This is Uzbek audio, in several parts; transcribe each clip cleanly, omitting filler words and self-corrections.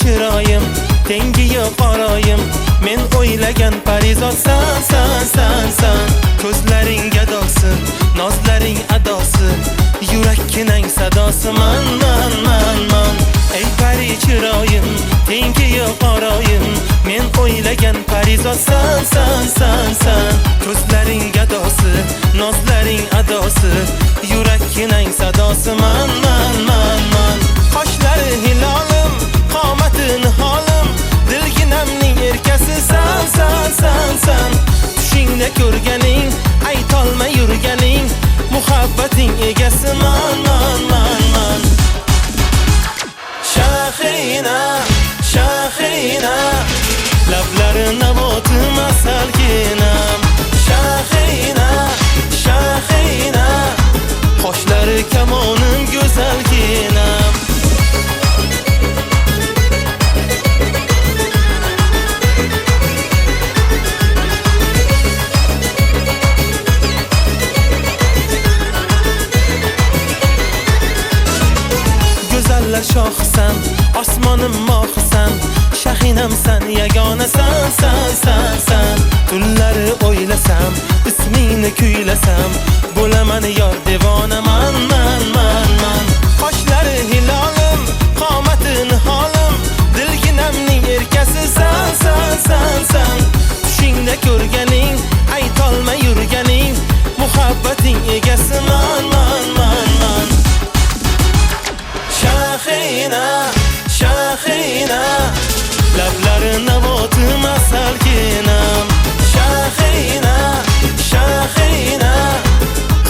chiroyim, tengi yo'q oroyim. Men o'ylagan parizod san. Ko'zlaring gadosi, nozlaring adosi, yurakkinang sadosi man. Ey pari chiroyim, tengi yo'q oroyim. Men o'ylagan parizod san. Ko'zlaring gadosi, nozlaring adosi, yurakkinang sadosi man. Qoshlari hilolim, qomati niholim, dilginamning erkasi san. Tushingda ko'rganing, aytolmay yurganing, muhabbating egasi man. Shahina, lablari naboti masalginam. Shahina, qoshlari kamonim go'zalginam. Go'zallar shohisan, osmonim mohisan, shahinamsan, yagonasan. Tunlari o'ylasam, ismingni kuylasam, bo'laman yor devona man. Qoshlari hilolim, qomati niholim, dilginamning erkasi san. Tushingda ko'rganing, aytolmay yurganing, muhabbating egasi man. Shahina, lablari naboti masalginam. Shahina,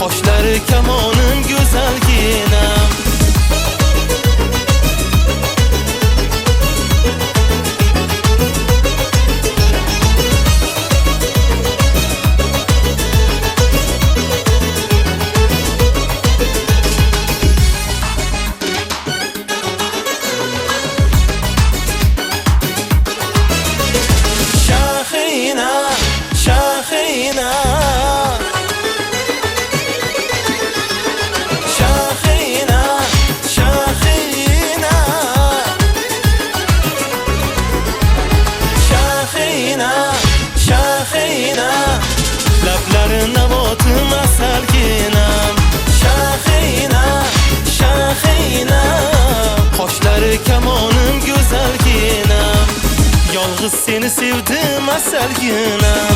qoshlari kamonim go'zalginam. Shahina, lablari naboti masalginam. Shahina, qoshlari kamonim go'zalginam. Yolg'iz seni sevdim asalginam.